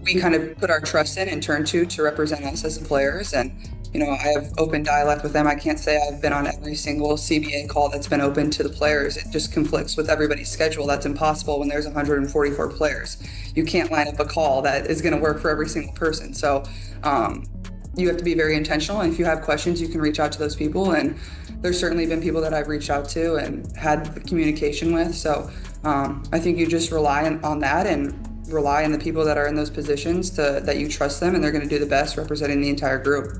we kind of put our trust in and turn to represent us as the players. And, I have open dialect with them. I can't say I've been on every single CBA call that's been open to the players. It just conflicts with everybody's schedule. That's impossible when there's 144 players. You can't line up a call that is going to work for every single person. So you have to be very intentional. And if you have questions, you can reach out to those people. And there's certainly been people that I've reached out to and had communication with. So I think you just rely on that and rely on the people that are in those positions that you trust them, and they're going to do the best representing the entire group.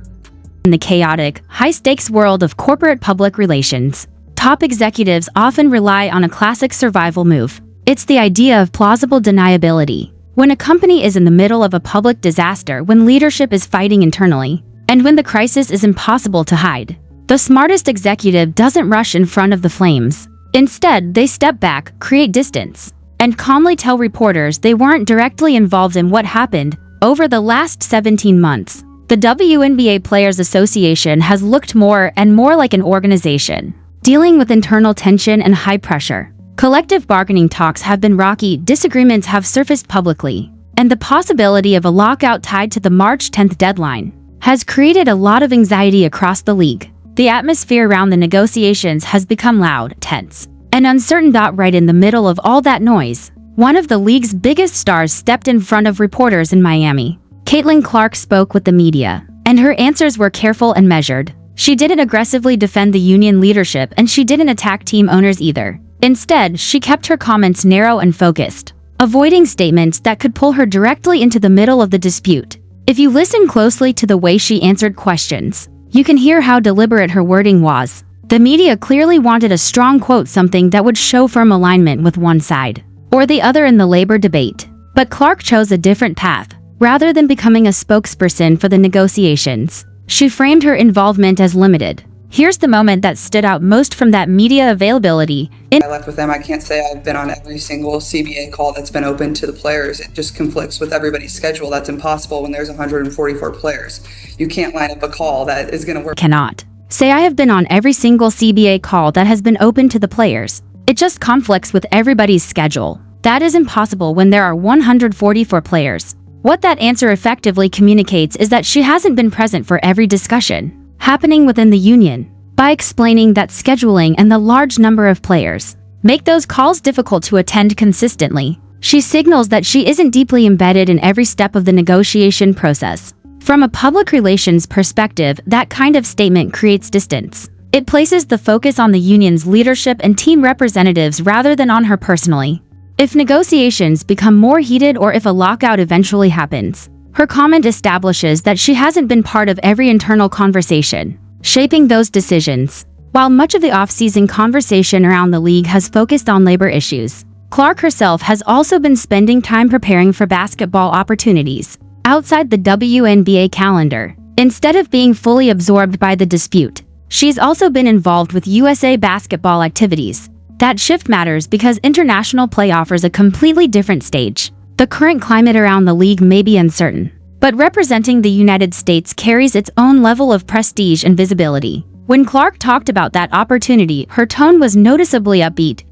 In the chaotic, high-stakes world of corporate public relations, top executives often rely on a classic survival move. It's the idea of plausible deniability. When a company is in the middle of a public disaster, when leadership is fighting internally, and when the crisis is impossible to hide, the smartest executive doesn't rush in front of the flames. Instead, they step back, create distance, and calmly tell reporters they weren't directly involved in what happened. Over the last 17 months, the WNBA Players Association has looked more and more like an organization, dealing with internal tension and high pressure. Collective bargaining talks have been rocky, disagreements have surfaced publicly, and the possibility of a lockout tied to the March 10th deadline has created a lot of anxiety across the league. The atmosphere around the negotiations has become loud, tense, and uncertain. Right in the middle of all that noise, one of the league's biggest stars stepped in front of reporters in Miami. Caitlin Clark spoke with the media, and her answers were careful and measured. She didn't aggressively defend the union leadership, and she didn't attack team owners either. Instead, she kept her comments narrow and focused, avoiding statements that could pull her directly into the middle of the dispute. If you listen closely to the way she answered questions, you can hear how deliberate her wording was. The media clearly wanted a strong quote, something that would show firm alignment with one side or the other in the labor debate. But Clark chose a different path. Rather than becoming a spokesperson for the negotiations, she framed her involvement as limited. Here's the moment that stood out most from that media availability. I left with them. I can't say I've been on every single CBA call that's been open to the players. It just conflicts with everybody's schedule. That's impossible when there's 144 players. You can't line up a call that is going to work. Cannot say I have been on every single CBA call that has been open to the players. It just conflicts with everybody's schedule. That is impossible when there are 144 players. What that answer effectively communicates is that she hasn't been present for every discussion happening within the union. By explaining that scheduling and the large number of players make those calls difficult to attend consistently, she signals that she isn't deeply embedded in every step of the negotiation process. From a public relations perspective, that kind of statement creates distance. It places the focus on the union's leadership and team representatives rather than on her personally. If negotiations become more heated or if a lockout eventually happens, her comment establishes that she hasn't been part of every internal conversation shaping those decisions. While much of the off-season conversation around the league has focused on labor issues, Clark herself has also been spending time preparing for basketball opportunities outside the WNBA calendar. Instead of being fully absorbed by the dispute, she's also been involved with USA basketball activities. That shift matters because international play offers a completely different stage. The current climate around the league may be uncertain, but representing the United States carries its own level of prestige and visibility. When Clark talked about that opportunity, her tone was noticeably upbeat.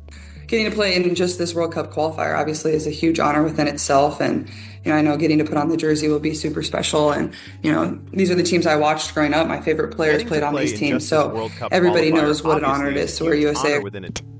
Getting to play in just this World Cup qualifier obviously is a huge honor within itself, and I know getting to put on the jersey will be super special. And these are the teams I watched growing up. My favorite players played on these teams, so everybody knows what an honor it is to wear USA.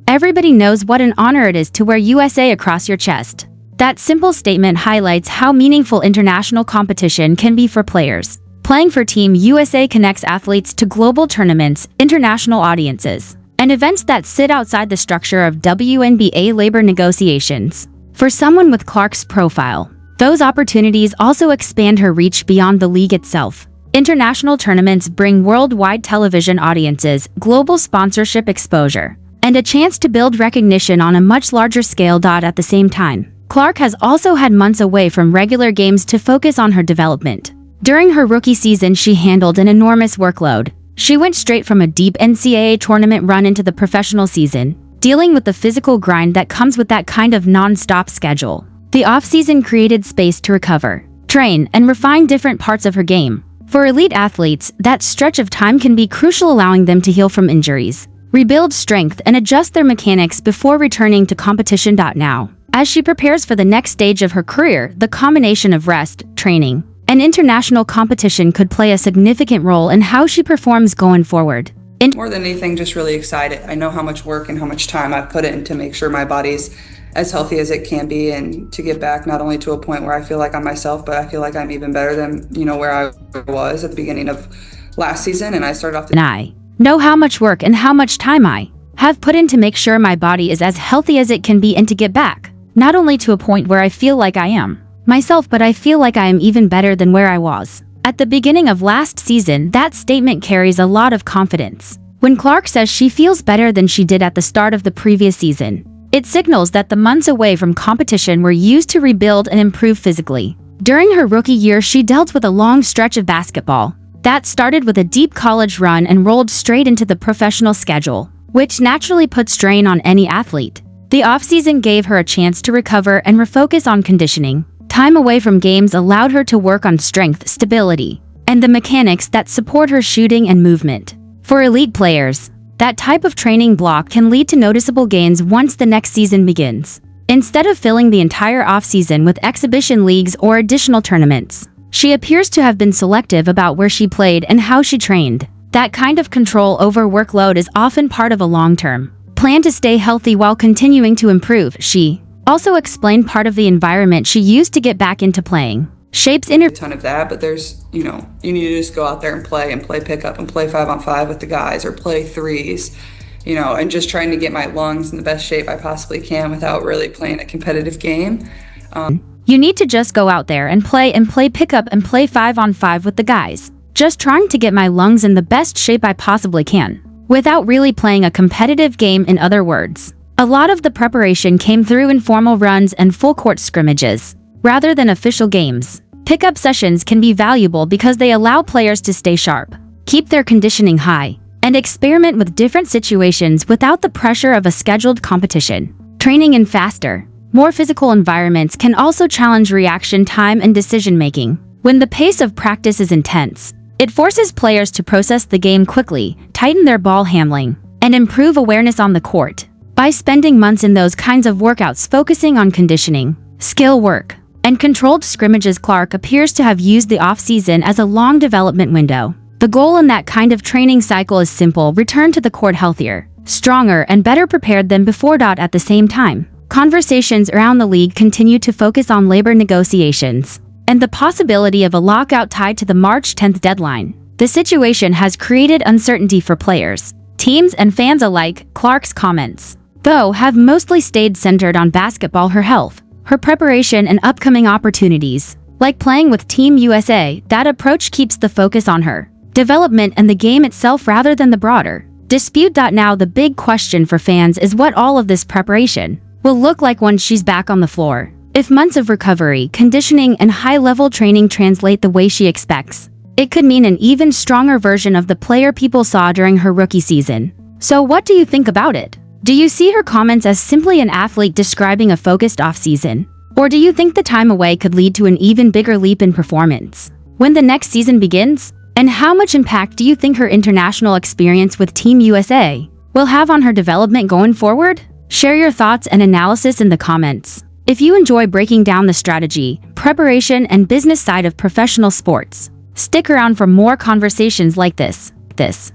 Everybody knows what an honor it is to wear USA across your chest. That simple statement highlights how meaningful international competition can be for players. Playing for Team USA connects athletes to global tournaments, international audiences, and events that sit outside the structure of WNBA labor negotiations. For someone with Clark's profile, those opportunities also expand her reach beyond the league itself. International tournaments bring worldwide television audiences, global sponsorship exposure, and a chance to build recognition on a much larger scale. At the same time, Clark has also had months away from regular games to focus on her development. During her rookie season, she handled an enormous workload. She went straight from a deep NCAA tournament run into the professional season, dealing with the physical grind that comes with that kind of non-stop schedule. The offseason created space to recover, train, and refine different parts of her game. For elite athletes, that stretch of time can be crucial, allowing them to heal from injuries, rebuild strength, and adjust their mechanics before returning to competition. Now, As she prepares for the next stage of her career, the combination of rest, training, and international competition could play a significant role in how she performs going forward. More than anything, just really excited. I know how much work and how much time I've put in to make sure my body's as healthy as it can be, and to get back not only to a point where I feel like I'm myself, but I feel like I'm even better than, where I was at the beginning of last season. And I started off And I know how much work and how much time I have put in to make sure my body is as healthy as it can be, and to get back not only to a point where I feel like I am myself, but I feel like I am even better than where I was at the beginning of last season. That statement carries a lot of confidence. When Clark says she feels better than she did at the start of the previous season, it signals that the months away from competition were used to rebuild and improve physically. During her rookie year, she dealt with a long stretch of basketball that started with a deep college run and rolled straight into the professional schedule, which naturally put strain on any athlete. The offseason gave her a chance to recover and refocus on conditioning. Time away from games allowed her to work on strength, stability, and the mechanics that support her shooting and movement. For elite players, that type of training block can lead to noticeable gains once the next season begins. Instead of filling the entire offseason with exhibition leagues or additional tournaments, she appears to have been selective about where she played and how she trained. That kind of control over workload is often part of a long-term plan to stay healthy while continuing to improve. She also explained part of the environment she used to get back into playing shapes a ton of that, but there's, you need to just go out there and play pickup and play 5-on-5 with the guys, or play threes, and just trying to get my lungs in the best shape I possibly can without really playing a competitive game. You need to just go out there and play pickup and play 5-on-5 with the guys. Just trying to get my lungs in the best shape I possibly can, without really playing a competitive game. In other words, a lot of the preparation came through informal runs and full-court scrimmages, rather than official games. Pickup sessions can be valuable because they allow players to stay sharp, keep their conditioning high, and experiment with different situations without the pressure of a scheduled competition. Training in faster, more physical environments can also challenge reaction time and decision-making. When the pace of practice is intense, it forces players to process the game quickly, tighten their ball handling, and improve awareness on the court. By spending months in those kinds of workouts focusing on conditioning, skill work, and controlled scrimmages, Clark appears to have used the off-season as a long development window. The goal in that kind of training cycle is simple: return to the court healthier, stronger, and better prepared than before. At the same time, conversations around the league continue to focus on labor negotiations and the possibility of a lockout tied to the March 10th deadline. The situation has created uncertainty for players, teams, and fans alike. Clark's comments, though, have mostly stayed centered on basketball, her health, her preparation, and upcoming opportunities, like playing with Team USA. That approach keeps the focus on her development and the game itself rather than the broader dispute. Now the big question for fans is what all of this preparation will look like once she's back on the floor. If months of recovery, conditioning, and high-level training translate the way she expects, it could mean an even stronger version of the player people saw during her rookie season. So what do you think about it? Do you see her comments as simply an athlete describing a focused offseason? Or do you think the time away could lead to an even bigger leap in performance when the next season begins? And how much impact do you think her international experience with Team USA will have on her development going forward? Share your thoughts and analysis in the comments. If you enjoy breaking down the strategy, preparation, and business side of professional sports, stick around for more conversations like this.